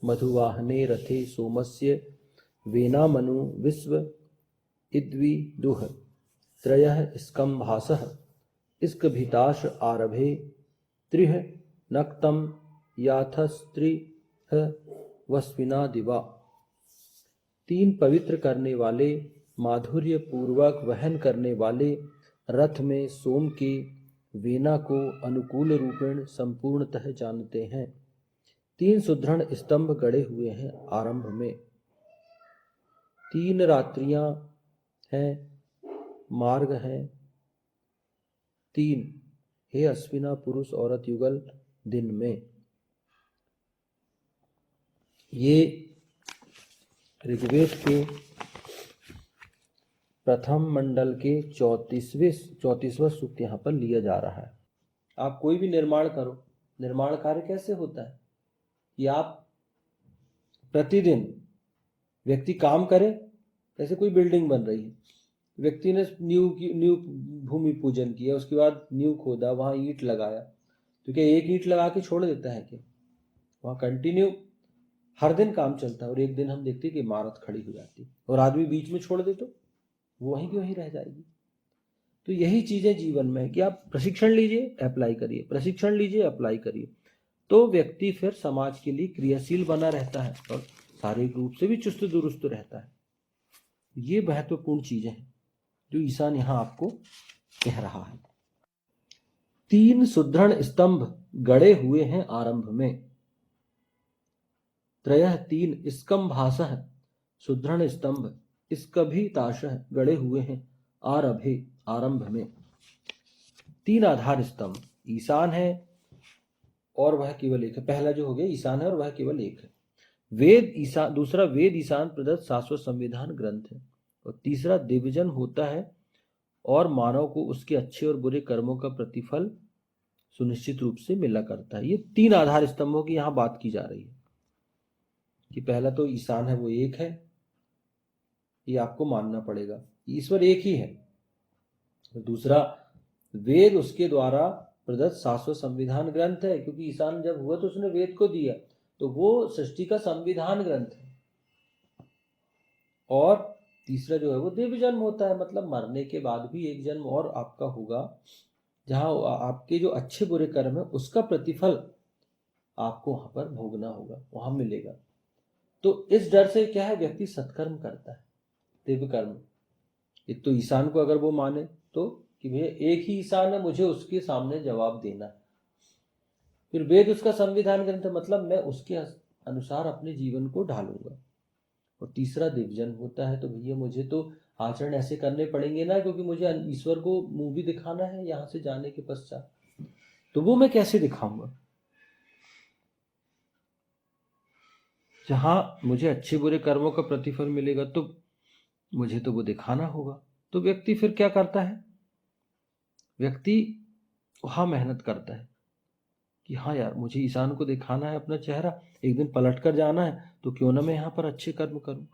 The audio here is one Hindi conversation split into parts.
मधुवाहने रथे सोमस्य वेनामनु विश्व इद्वि दुह त्रयः स्कंभासः स्कभिताश आरभे त्रिह नक्तम याथस्त्रिह वस्विना दिवा। तीन पवित्र करने वाले, माधुर्य पूर्वक वहन करने वाले रथ में सोम के वेना को अनुकूल रूपेण संपूर्णतः जानते हैं। तीन सुदृढ़ स्तंभ गड़े हुए हैं आरंभ में। तीन रात्रियां हैं, मार्ग हैं तीन, हे अश्विना पुरुष औरत युगल दिन में। ये ऋग्वेद के प्रथम मंडल के 34वां सूक्त यहाँ पर लिया जा रहा है। आप कोई भी निर्माण करो, निर्माण कार्य कैसे होता है कि आप प्रतिदिन व्यक्ति काम करे। जैसे कोई बिल्डिंग बन रही है, व्यक्ति ने नींव भूमि पूजन किया, उसके बाद नींव खोदा, वहां ईंट लगाया, तो क्या एक ईंट लगा के छोड़ देता है क्या? वहां कंटिन्यू हर दिन काम चलता है और एक दिन हम देखते हैं कि इमारत खड़ी हो जाती है और आदमी बीच में छोड़ दे तो वो वहीं की वहीं रह जाएगी। तो यही चीजें जीवन में है कि आप प्रशिक्षण लीजिए, अप्लाई करिए, प्रशिक्षण लीजिए, अप्लाई करिए, तो व्यक्ति फिर समाज के लिए क्रियाशील बना रहता है और शारीरिक रूप से भी चुस्त दुरुस्त रहता है। ये महत्वपूर्ण चीजें हैं जो ईशान यहां आपको कह रहा है। तीन सुदृढ़ स्तंभ गड़े हुए हैं आरंभ में। त्रयः तीन स्कंभासः सुदृढ़ स्तंभ स्कभिताशः गड़े हुए हैं आरभे आरंभ में। तीन आधार स्तंभ ईशान है और वह केवल एक है। पहला जो हो गया ईशान है और वह केवल एक है। वेद ईशान, दूसरा वेद ईशान प्रदत्त शाश्वत संविधान ग्रंथ है और तीसरा दिव्यजन होता है और मानव को उसके अच्छे और बुरे कर्मों का प्रतिफल सुनिश्चित रूप से मिला करता है। ये तीन आधार स्तंभों की यहाँ बात की जा रही है कि पहला तो ईशान है, वो एक है, ये आपको मानना पड़ेगा, ईश्वर एक ही है। दूसरा वेद उसके द्वारा प्रदत्त शाश्वत संविधान ग्रंथ है, क्योंकि ईशान जब हुआ तो उसने वेद को दिया, तो वो सृष्टि का संविधान ग्रंथ है। और तीसरा जो है वो दिव्य जन्म होता है, मतलब मरने के बाद भी एक जन्म और आपका होगा जहां आपके जो अच्छे बुरे कर्म है उसका प्रतिफल आपको वहां पर भोगना होगा, वहां मिलेगा। तो इस डर से क्या है, व्यक्ति सत्कर्म करता है, दिव्य कर्म। एक तो ईशान को अगर वो माने तो कि भैया एक ही ईशान है, मुझे उसके सामने जवाब देना है। फिर वेद उसका संविधान ग्रंथ, मतलब मैं उसके अनुसार अपने जीवन को ढालूंगा। और तीसरा दिव्यजन होता है, तो भैया मुझे तो आचरण ऐसे करने पड़ेंगे ना, क्योंकि मुझे ईश्वर को मुंह भी दिखाना है यहां से जाने के पश्चात। तो वो मैं कैसे दिखाऊंगा? जहां मुझे अच्छे बुरे कर्मों का प्रतिफल मिलेगा तो मुझे तो वो दिखाना होगा। तो व्यक्ति फिर क्या करता है, व्यक्ति वहां मेहनत करता है कि हाँ यार, मुझे ईशान को दिखाना है अपना चेहरा, एक दिन पलट कर जाना है, तो क्यों ना मैं यहाँ पर अच्छे कर्म करूं।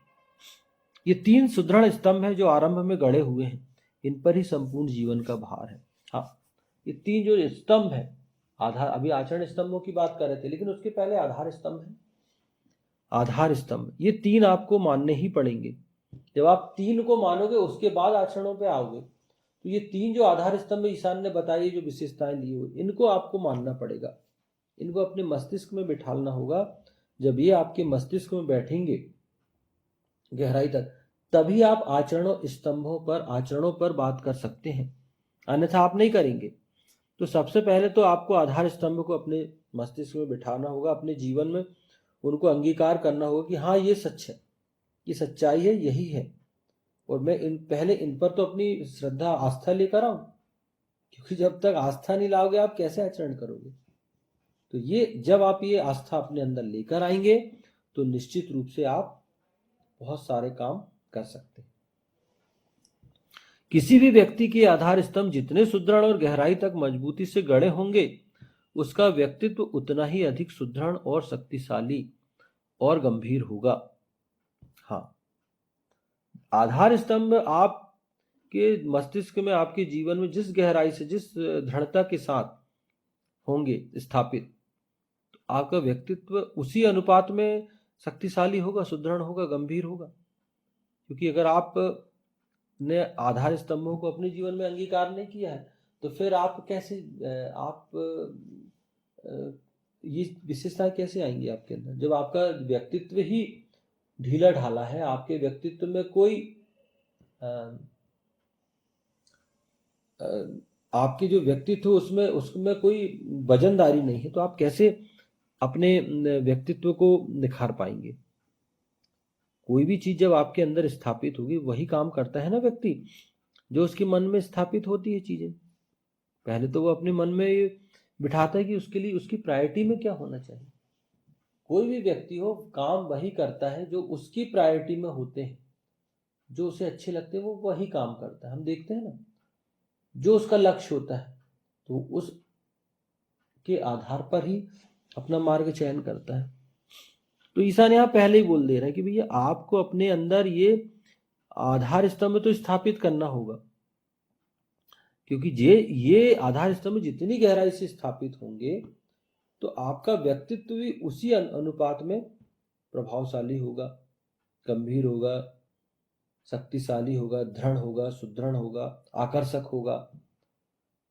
ये तीन सुदृढ़ स्तंभ है जो आरंभ में गड़े हुए हैं, इन पर ही संपूर्ण जीवन का भार है। हाँ, ये तीन जो स्तंभ है, आधार, अभी आचरण स्तंभों की बात कर रहे थे, लेकिन उसके पहले आधार स्तंभ है। आधार स्तंभ ये तीन आपको मानने ही पड़ेंगे। जब आप तीन को मानोगे उसके बाद आचरणों पे आओगे, तो ये तीन जो आधार स्तंभ ईशान ने बताई, जो विशेषताएं ली हुई, इनको आपको मानना पड़ेगा, इनको अपने मस्तिष्क में बिठालना होगा। जब ये आपके मस्तिष्क में बैठेंगे गहराई तक, तभी आप आचरणों पर बात कर सकते हैं, अन्यथा आप नहीं करेंगे। तो सबसे पहले तो आपको आधार स्तंभ को अपने मस्तिष्क में बिठाना होगा, अपने जीवन में उनको अंगीकार करना होगा कि हाँ ये सच है, ये सच्चाई है, यही है, और मैं पहले इन पर तो अपनी श्रद्धा आस्था लेकर आऊं, क्योंकि जब तक आस्था नहीं लाओगे आप कैसे आचरण करोगे। तो ये जब आप ये आस्था अपने अंदर लेकर आएंगे तो निश्चित रूप से आप बहुत सारे काम कर सकते हैं। किसी भी व्यक्ति के आधार स्तंभ जितने सुदृढ़ और गहराई तक मजबूती से गड़े होंगे, उसका व्यक्तित्व उतना ही अधिक सुदृढ़ और शक्तिशाली और गंभीर होगा। हाँ, आधार स्तंभ आपके मस्तिष्क में, आपके जीवन में जिस गहराई से, जिस दृढ़ता के साथ होंगे स्थापित, तो आपका व्यक्तित्व उसी अनुपात में शक्तिशाली होगा, सुदृढ़ होगा, गंभीर होगा। क्योंकि अगर आप ने आधार स्तंभों को अपने जीवन में अंगीकार नहीं किया है, तो फिर आप कैसे ये विशेषताएं कैसे आएंगी आपके अंदर, जब आपका व्यक्तित्व ही ढीला ढाला है, आपके व्यक्तित्व में कोई अ, अ, आपकी जो व्यक्तित्व उसमें उसमें कोई वजनदारी नहीं है, तो आप कैसे अपने व्यक्तित्व को निखार पाएंगे। कोई भी चीज जब आपके अंदर स्थापित होगी, वही काम करता है ना व्यक्ति, जो उसके मन में स्थापित होती है चीजें। पहले तो वो अपने मन में ये बिठाता है कि उसके लिए उसकी प्रायोरिटी में क्या होना चाहिए। कोई भी व्यक्ति हो, काम वही करता है जो उसकी प्रायोरिटी में होते हैं, जो उसे अच्छे लगते हैं वो वही काम करता है। हम देखते हैं ना, जो उसका लक्ष्य होता है तो उस के आधार पर ही अपना मार्ग चयन करता है। तो ईसा ने यहाँ पहले ही बोल दे रहा है कि भैया आपको अपने अंदर ये आधार स्तंभ तो स्थापित करना होगा, क्योंकि ये आधार स्तंभ जितनी गहराई से स्थापित होंगे तो आपका व्यक्तित्व भी उसी अनुपात में प्रभावशाली होगा, गंभीर होगा, शक्तिशाली होगा, दृढ़ होगा, सुदृढ़ होगा, आकर्षक होगा,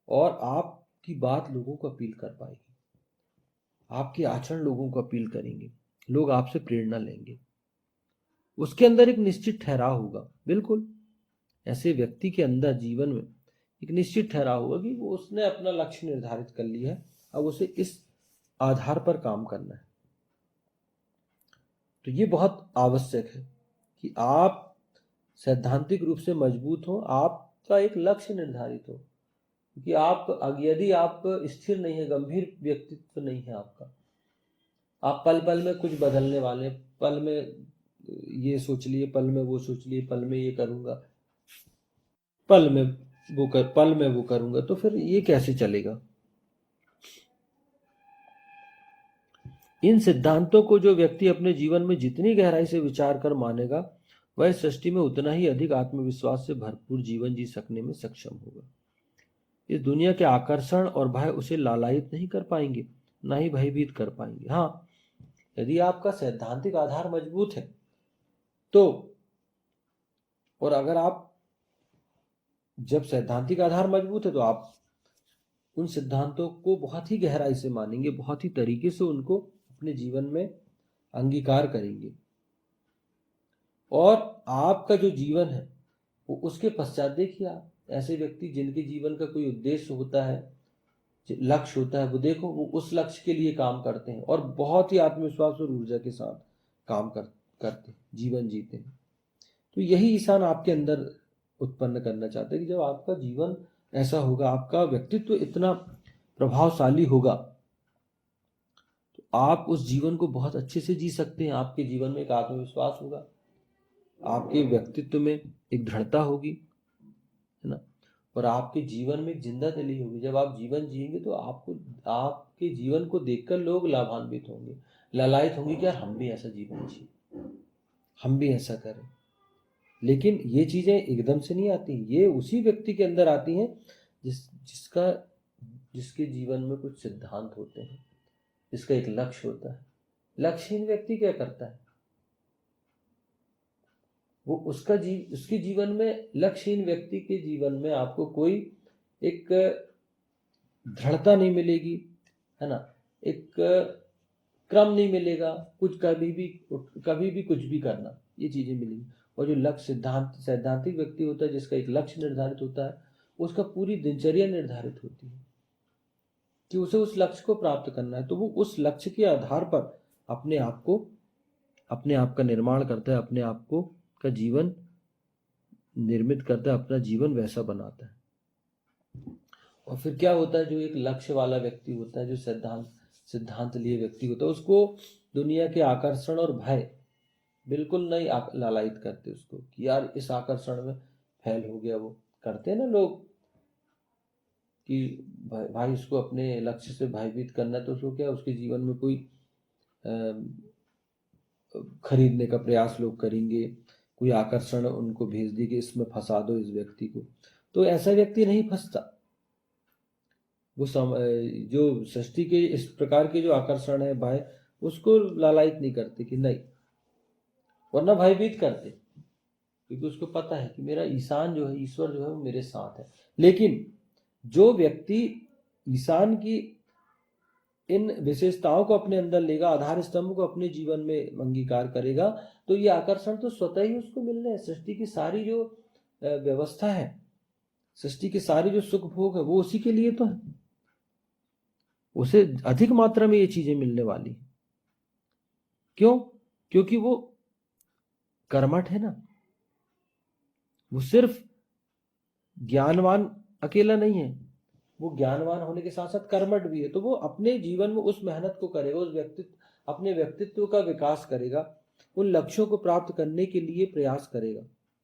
और आपकी बात लोगों को अपील कर पाएगी, आपके आचरण लोगों को अपील करेंगे, लोग आपसे प्रेरणा लेंगे। उसके अंदर एक निश्चित ठहराव होगा। बिल्कुल ऐसे व्यक्ति के अंदर जीवन में एक निश्चित ठहराव होगा कि वो उसने अपना लक्ष्य निर्धारित कर लिया है, अब उसे इस आधार पर काम करना है। तो ये बहुत आवश्यक है कि आप सैद्धांतिक रूप से मजबूत हो, आपका एक लक्ष्य निर्धारित हो। क्योंकि आप यदि आप स्थिर नहीं है, गंभीर व्यक्तित्व नहीं है आपका, आप पल पल में कुछ बदलने वाले, पल में ये सोच लिए, पल में वो सोच लिए, पल में ये करूंगा, पल में पल में वो करूंगा, तो फिर ये कैसे चलेगा। इन सिद्धांतों को जो व्यक्ति अपने जीवन में जितनी गहराई से विचार कर मानेगा, वह इस सृष्टि में उतना ही अधिक आत्मविश्वास से भरपूर जीवन जी सकने में सक्षम होगा। इस दुनिया के आकर्षण और भय उसे लालायित नहीं कर पाएंगे, ना ही भयभीत कर पाएंगे। हाँ, यदि आपका सैद्धांतिक आधार मजबूत है तो, और अगर आप जब सैद्धांतिक आधार मजबूत है तो आप उन सिद्धांतों को बहुत ही गहराई से मानेंगे, बहुत ही तरीके से उनको अपने जीवन में अंगीकार करेंगे, और आपका जो जीवन है वो उसके पश्चात देखिए, आप ऐसे व्यक्ति जिनके जीवन का कोई उद्देश्य होता है, लक्ष्य होता है, वो देखो वो उस लक्ष्य के लिए काम करते हैं और बहुत ही आत्मविश्वास और ऊर्जा के साथ काम करते हैं, जीवन जीते हैं। तो यही ईसान आपके अंदर उत्पन्न करना चाहते हैं कि जब आपका जीवन ऐसा होगा, आपका व्यक्तित्व इतना प्रभावशाली होगा, तो आप उस जीवन को बहुत अच्छे से जी सकते हैं। आपके जीवन में एक आत्मविश्वास होगा, आपके व्यक्तित्व में एक दृढ़ता होगी, है ना, और आपके जीवन में एक जिंदा दिली होगी। जब आप जीवन जिएंगे तो आपको, आपके जीवन को देखकर लोग लाभान्वित होंगे, ललायित होंगे कि यार हम भी ऐसा जीवन जिए, हम भी ऐसा करें। लेकिन ये चीजें एकदम से नहीं आती, ये उसी व्यक्ति के अंदर आती हैं जिसके जीवन में कुछ सिद्धांत होते हैं, जिसका एक लक्ष्य होता है। लक्ष्यहीन व्यक्ति क्या करता है, वो उसके जीवन में, लक्ष्यहीन व्यक्ति के जीवन में आपको कोई एक दृढ़ता नहीं मिलेगी, है ना, एक क्रम नहीं मिलेगा, कुछ कभी भी कुछ भी करना, ये चीजें मिलेंगी। और जो लक्ष्य सैद्धांतिक व्यक्ति होता है, जिसका एक लक्ष्य निर्धारित होता है, उसका पूरी दिनचर्या निर्धारित होती है कि उसे उस लक्ष्य को प्राप्त करना है, तो वो उस लक्ष्य के आधार पर अपने आप का निर्माण करता है, अपने आप को का जीवन निर्मित करता है, अपना जीवन वैसा बनाता है। और फिर क्या होता है, जो एक लक्ष्य वाला व्यक्ति होता है, जो सिद्धांत लिए व्यक्ति होता है, उसको दुनिया के आकर्षण और भय बिल्कुल नहीं लालायित करते उसको कि यार इस आकर्षण में फैल हो गया। वो करते हैं ना लोग कि भाई उसको अपने लक्ष्य से भयभीत करना, तो उसको क्या, उसके जीवन में कोई खरीदने का प्रयास लोग करेंगे, कोई आकर्षण उनको भेज दी कि इसमें फंसा दो इस व्यक्ति को। तो ऐसा व्यक्ति नहीं फंसता, वो जो सृष्टि के इस प्रकार के जो आकर्षण है, भय, उसको लालायित नहीं करते कि नहीं वरना भयभीत करते, क्योंकि उसको पता है कि मेरा ईशान जो है, ईश्वर जो है वो मेरे साथ है। लेकिन जो व्यक्ति ईशान की इन विशेषताओं को अपने अंदर लेगा, आधार स्तंभ को अपने जीवन में अंगीकार करेगा, तो ये आकर्षण तो स्वतः ही उसको मिलने है। सृष्टि की सारी जो व्यवस्था है, सृष्टि की सारी जो सुख भोग है, वो उसी के लिए तो है। उसे अधिक मात्रा में ये चीजें मिलने वाली है। क्यों? क्योंकि वो कर्मठ है ना। वो सिर्फ ज्ञानवान अकेला नहीं है, वो ज्ञानवान होने के साथ साथ कर्मठ भी है। तो वो अपने जीवन में उस मेहनत को करेगा, उस व्यक्तित्व, अपने व्यक्तित्व का विकास करेगा, उन लक्ष्यों को प्राप्त करने के लिए प्रयास करेगा।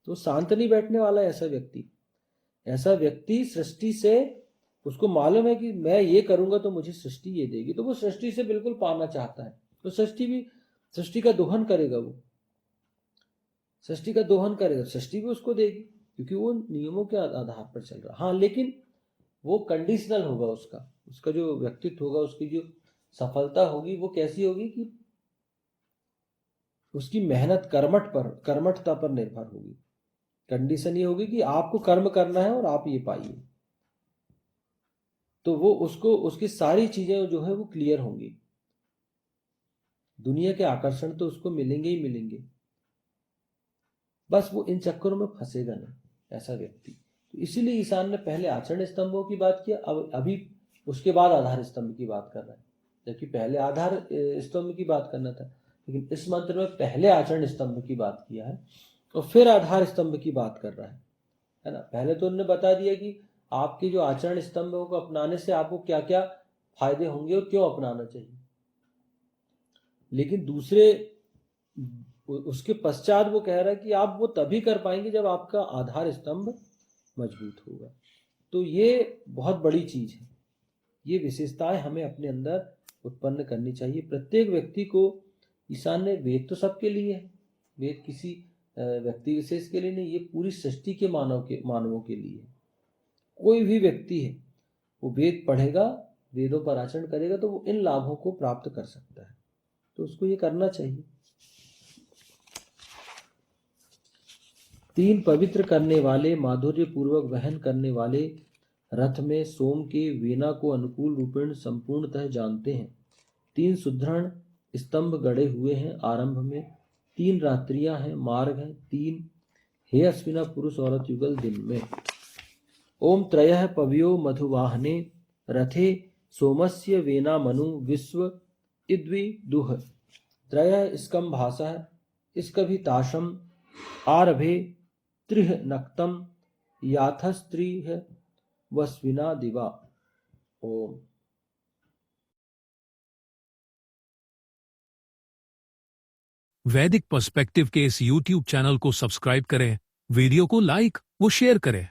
तो शांत नहीं बैठने वाला ऐसा व्यक्ति। ऐसा व्यक्ति सृष्टि से, उसको मालूम है कि मैं ये करूंगा तो मुझे सृष्टि ये देगी, तो वो सृष्टि से बिल्कुल पाना चाहता है। तो सृष्टि का दोहन करेगा, वो सृष्टि का दोहन करेगा, सृष्टि भी उसको देगी, क्योंकि वो नियमों के आधार पर चल रहा। हाँ, लेकिन वो कंडीशनल होगा। उसका जो व्यक्तित्व होगा, उसकी जो सफलता होगी, वो कैसी होगी कि उसकी मेहनत कर्मठता पर निर्भर होगी। कंडीशन ये होगी कि आपको कर्म करना है और आप ये पाइए, तो वो उसको, उसकी सारी चीजें जो है वो क्लियर होंगी। दुनिया के आकर्षण तो उसको मिलेंगे ही मिलेंगे, बस वो इन चक्करों में फंसेगा नहीं ऐसा व्यक्ति। तो इसीलिए ईशान ने पहले आचरण स्तंभों की बात किया, अब अभी उसके बाद आधार स्तंभ की बात कर रहा है। जबकि पहले आधार स्तंभ की बात करना था, लेकिन इस मंत्र में पहले आचरण स्तंभ की बात किया है और फिर आधार स्तंभ की बात कर रहा है ना। पहले तो उन्होंने बता दिया कि आपके जो आचरण स्तंभों को अपनाने से आपको क्या क्या फायदे होंगे और क्यों अपनाना चाहिए। लेकिन दूसरे, उसके पश्चात वो कह रहा है कि आप वो तभी कर पाएंगे जब आपका आधार स्तंभ मजबूत होगा। तो ये बहुत बड़ी चीज है। ये विशेषताएं हमें अपने अंदर उत्पन्न करनी चाहिए। प्रत्येक व्यक्ति को, ईशान ने, वेद तो सबके लिए है, वेद किसी व्यक्ति विशेष के लिए नहीं, ये पूरी सृष्टि के मानवों के लिए है। कोई भी व्यक्ति है, वो वेद पढ़ेगा, वेदों पर आचरण करेगा, तो वो इन लाभों को प्राप्त कर सकता है। तो उसको ये करना चाहिए। 3 पवित्र करने वाले, माधुर्य पूर्वक वहन करने वाले रथ में सोम के वीणा को अनुकूल रूपेण संपूर्णतः जानते हैं। 3 सुदृढ़ स्तंभ गड़े हुए हैं आरंभ में, 3 रात्रियां हैं, मार्ग हैं 3, हे अश्विना पुरुष औरत युगल दिन में। ओम त्रयः पवयो मधुवाहने रथे सोमस्य वेना मनु विश्व इद्वि दुह त्रयः स्कंभासः स्कभिताशम आरभे त्रिह नक्तम याथस्त्रिह वस्विना दिवा। ओम। वैदिक पर्सपेक्टिव के इस YouTube चैनल को सब्सक्राइब करें, वीडियो को लाइक व शेयर करें।